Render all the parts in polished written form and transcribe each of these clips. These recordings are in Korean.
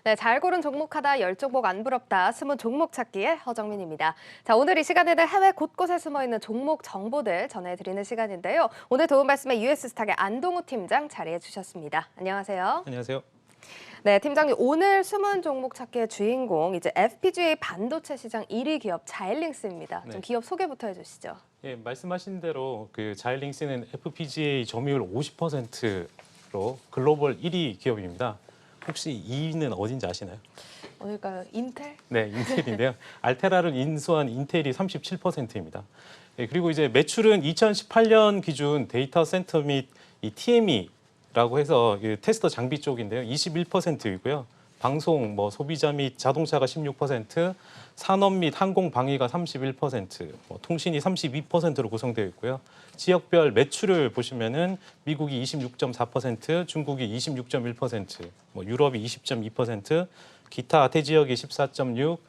네, 잘 고른 종목하다 10종목 안 부럽다. 숨은 종목 찾기의 허정민입니다. 자, 오늘 이 시간에는 해외 곳곳에 숨어있는 종목 정보들 전해드리는 시간인데요. 오늘 도움 말씀에 US스탁의 안동우 팀장 자리해 주셨습니다. 안녕하세요. 안녕하세요. 네, 팀장님 오늘 숨은 종목 찾기의 주인공 이제 FPGA 반도체 시장 1위 기업 자일링스입니다. 좀 네. 기업 소개부터 해주시죠. 예, 말씀하신 대로 그 자일링스는 FPGA 점유율 50%로 글로벌 1위 기업입니다. 혹시 2위는 어딘지 아시나요? 어딜까요? 인텔? 네, 인텔인데요. 알테라를 인수한 인텔이 37%입니다. 예, 그리고 이제 매출은 2018년 기준 데이터 센터 및 이 TME라고 해서 테스터 장비 쪽인데요. 21%이고요. 방송, 소비자 및 자동차가 16%, 산업 및 항공 방위가 31%, 통신이 32%로 구성되어 있고요. 지역별 매출을 보시면은 미국이 26.4%, 중국이 26.1%, 유럽이 20.2%, 기타 대지역이 14.6,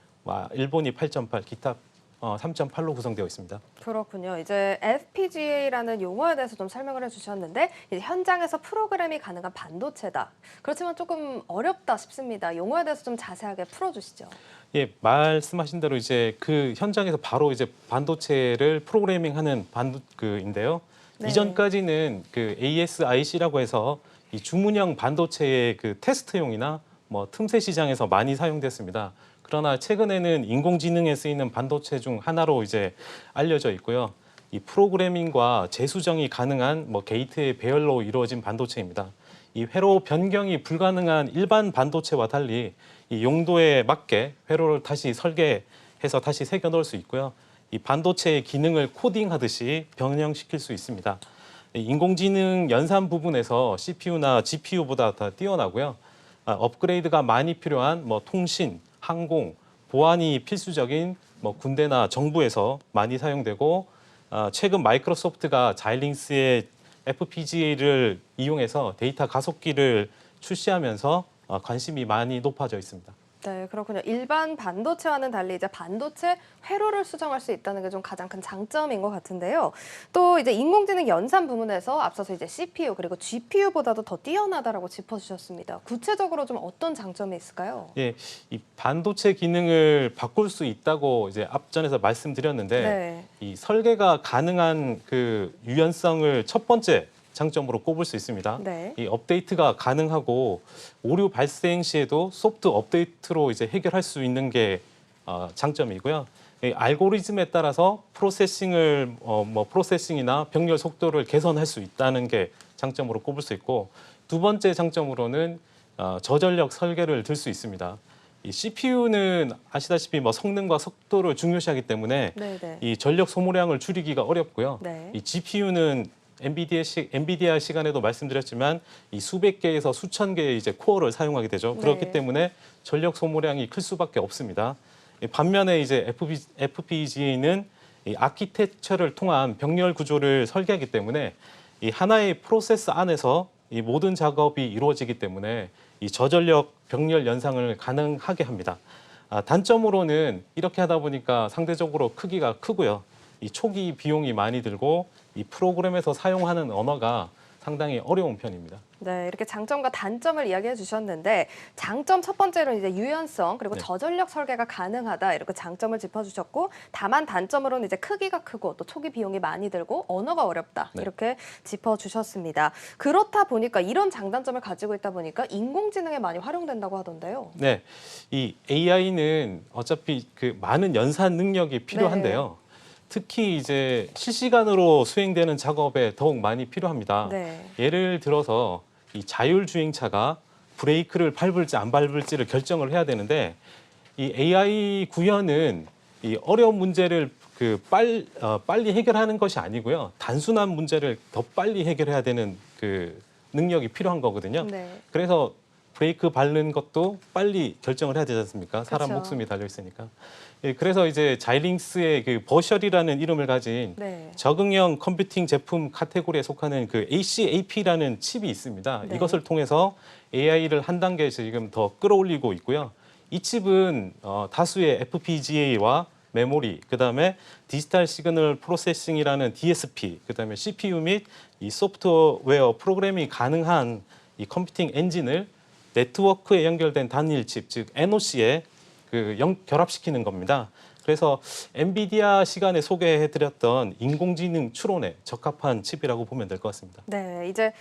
일본이 8.8, 기타 3.8로 구성되어 있습니다. 그렇군요. 이제 FPGA라는 용어에 대해서 좀 설명을 해주셨는데 이제 현장에서 프로그램이 가능한 반도체다. 그렇지만 조금 어렵다 싶습니다. 용어에 대해서 좀 자세하게 풀어주시죠. 예, 말씀하신 대로 이제 그 현장에서 바로 이제 반도체를 프로그래밍하는 인데요. 네. 이전까지는 그 ASIC라고 해서 이 주문형 반도체의 그 테스트용이나 틈새 시장에서 많이 사용됐습니다. 그러나 최근에는 인공지능에 쓰이는 반도체 중 하나로 이제 알려져 있고요. 이 프로그래밍과 재수정이 가능한 게이트의 배열로 이루어진 반도체입니다. 이 회로 변경이 불가능한 일반 반도체와 달리 이 용도에 맞게 회로를 다시 설계해서 다시 새겨 넣을 수 있고요. 이 반도체의 기능을 코딩하듯이 변형시킬 수 있습니다. 인공지능 연산 부분에서 CPU나 GPU보다 더 뛰어나고요. 업그레이드가 많이 필요한 통신, 항공, 보안이 필수적인 군대나 정부에서 많이 사용되고 최근 마이크로소프트가 자일링스의 FPGA를 이용해서 데이터 가속기를 출시하면서 관심이 많이 높아져 있습니다. 네, 그렇군요. 일반 반도체와는 달리 이제 반도체 회로를 수정할 수 있다는 게 좀 가장 큰 장점인 것 같은데요. 또 이제 인공지능 연산 부문에서 앞서서 이제 CPU 그리고 GPU보다도 더 뛰어나다라고 짚어주셨습니다. 구체적으로 좀 어떤 장점이 있을까요? 예, 이 반도체 기능을 바꿀 수 있다고 이제 앞전에서 말씀드렸는데 네. 이 설계가 가능한 그 유연성을 첫 번째 장점으로 꼽을 수 있습니다. 네. 이 업데이트가 가능하고 오류 발생 시에도 소프트 업데이트로 이제 해결할 수 있는 게 장점이고요. 이 알고리즘에 따라서 프로세싱이나 병렬 속도를 개선할 수 있다는 게 장점으로 꼽을 수 있고 두 번째 장점으로는 저전력 설계를 들 수 있습니다. 이 CPU는 아시다시피 성능과 속도를 중요시하기 때문에 네네. 이 전력 소모량을 줄이기가 어렵고요. 네. 이 GPU는 엔비디아 시간에도 말씀드렸지만 이 수백 개에서 수천 개의 이제 코어를 사용하게 되죠. 그렇기 네. 때문에 전력 소모량이 클 수밖에 없습니다. 반면에 이제 FPGA는 이 아키텍처를 통한 병렬 구조를 설계하기 때문에 이 하나의 프로세스 안에서 이 모든 작업이 이루어지기 때문에 이 저전력 병렬 연상을 가능하게 합니다. 단점으로는 이렇게 하다 보니까 상대적으로 크기가 크고요. 이 초기 비용이 많이 들고 이 프로그램에서 사용하는 언어가 상당히 어려운 편입니다. 네, 이렇게 장점과 단점을 이야기해 주셨는데 장점 첫 번째로는 이제 유연성 그리고 네. 저전력 설계가 가능하다 이렇게 장점을 짚어주셨고 다만 단점으로는 이제 크기가 크고 또 초기 비용이 많이 들고 언어가 어렵다 네. 이렇게 짚어주셨습니다. 그렇다 보니까 이런 장단점을 가지고 있다 보니까 인공지능에 많이 활용된다고 하던데요. 네, 이 AI는 어차피 그 많은 연산 능력이 필요한데요. 특히 이제 실시간으로 수행되는 작업에 더욱 많이 필요합니다. 네. 예를 들어서 이 자율주행차가 브레이크를 밟을지 안 밟을지를 결정을 해야 되는데 이 AI 구현은 이 어려운 문제를 빨리 해결하는 것이 아니고요. 단순한 문제를 더 빨리 해결해야 되는 그 능력이 필요한 거거든요. 네. 그래서 브레이크 밟는 것도 빨리 결정을 해야 되지 않습니까? 사람 그렇죠. 목숨이 달려 있으니까. 예, 그래서 이제 자일링스의 그 버셜이라는 이름을 가진 네. 적응형 컴퓨팅 제품 카테고리에 속하는 그 ACAP라는 칩이 있습니다. 네. 이것을 통해서 AI를 한 단계 지금 더 끌어올리고 있고요. 이 칩은 다수의 FPGA와 메모리, 그다음에 디지털 시그널 프로세싱이라는 DSP, 그다음에 CPU 및 이 소프트웨어 프로그래밍이 가능한 이 컴퓨팅 엔진을 네트워크에 연결된 단일 칩, 즉 NOC에 결합시키는 겁니다. 그래서 엔비디아 시간에 소개해드렸던 인공지능 추론에 적합한 칩이라고 보면 될 것 같습니다. 네, 이제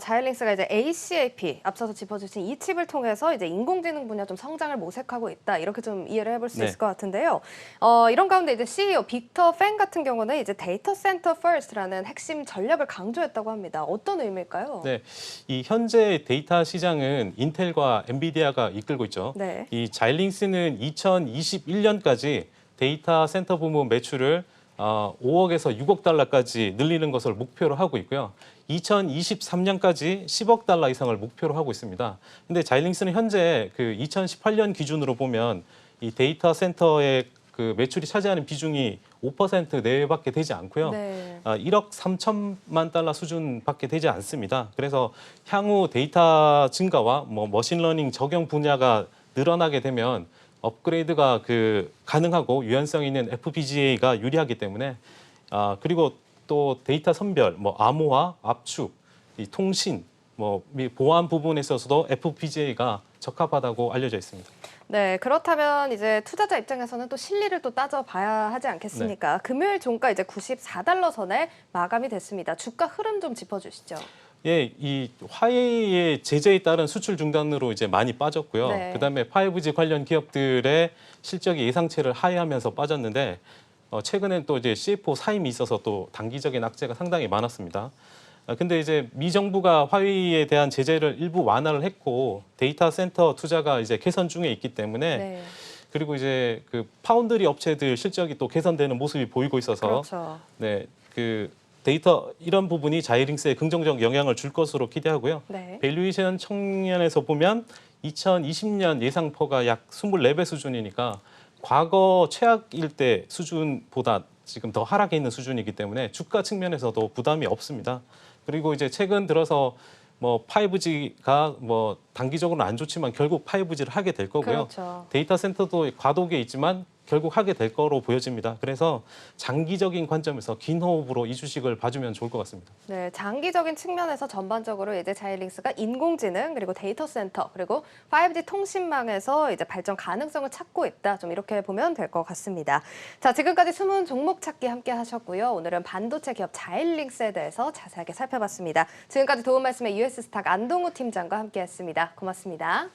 자이링스가 이제 ACAP 앞서서 짚어주신 이 칩을 통해서 이제 인공지능 분야 좀 성장을 모색하고 있다 이렇게 좀 이해를 해볼 수 네. 있을 것 같은데요. 이런 가운데 이제 CEO 빅터 팬 같은 경우는 이제 데이터 센터 퍼스트라는 핵심 전략을 강조했다고 합니다. 어떤 의미일까요? 네, 이 현재 데이터 시장은 인텔과 엔비디아가 이끌고 있죠. 네. 이 자이링스는 2021년까지 데이터 센터 부문 매출을 5억에서 6억 달러까지 늘리는 것을 목표로 하고 있고요. 2023년까지 10억 달러 이상을 목표로 하고 있습니다. 근데 자이링스는 현재 그 2018년 기준으로 보면 이 데이터 센터의 그 매출이 차지하는 비중이 5% 내외밖에 되지 않고요. 네. 1억 3천만 달러 수준밖에 되지 않습니다. 그래서 향후 데이터 증가와 뭐 머신러닝 적용 분야가 늘어나게 되면 업그레이드가 가능하고 유연성 있는 FPGA가 유리하기 때문에 그리고 또 데이터 선별, 뭐 암호화, 압축, 이 통신, 뭐 보안 부분에 있어서도 FPGA가 적합하다고 알려져 있습니다. 네, 그렇다면 이제 투자자 입장에서는 또 실리를 또 따져봐야 하지 않겠습니까? 금요일 종가 이제 94달러 선에 마감이 됐습니다. 주가 흐름 좀 짚어주시죠. 예, 이 화웨이의 제재에 따른 수출 중단으로 이제 많이 빠졌고요. 네. 그다음에 5G 관련 기업들의 실적이 예상치를 하회하면서 빠졌는데 최근엔 또 이제 CFO 사임이 있어서 또 단기적인 악재가 상당히 많았습니다. 근데 이제 미 정부가 화웨이에 대한 제재를 일부 완화를 했고 데이터 센터 투자가 이제 개선 중에 있기 때문에 네, 그리고 이제 그 파운드리 업체들 실적이 또 개선되는 모습이 보이고 있어서 그렇죠. 네, 데이터 이런 부분이 자이링스에 긍정적 영향을 줄 것으로 기대하고요. 네. 밸류에이션 측면에서 보면 2020년 예상퍼가 약 24배 수준이니까 과거 최악일 때 수준보다 지금 더 하락해 있는 수준이기 때문에 주가 측면에서도 부담이 없습니다. 그리고 이제 최근 들어서 뭐 5G가 뭐 단기적으로는 안 좋지만 결국 5G를 하게 될 거고요. 그렇죠. 데이터 센터도 과도기에 있지만 결국 하게 될 거로 보여집니다. 그래서 장기적인 관점에서 긴 호흡으로 이 주식을 봐주면 좋을 것 같습니다. 네, 장기적인 측면에서 전반적으로 이제 자이링스가 인공지능 그리고 데이터 센터 그리고 5G 통신망에서 이제 발전 가능성을 찾고 있다. 좀 이렇게 보면 될 것 같습니다. 자, 지금까지 숨은 종목 찾기 함께 하셨고요. 오늘은 반도체 기업 자이링스에 대해서 자세하게 살펴봤습니다. 지금까지 도움 말씀의 US스탁 안동우 팀장과 함께했습니다. 고맙습니다.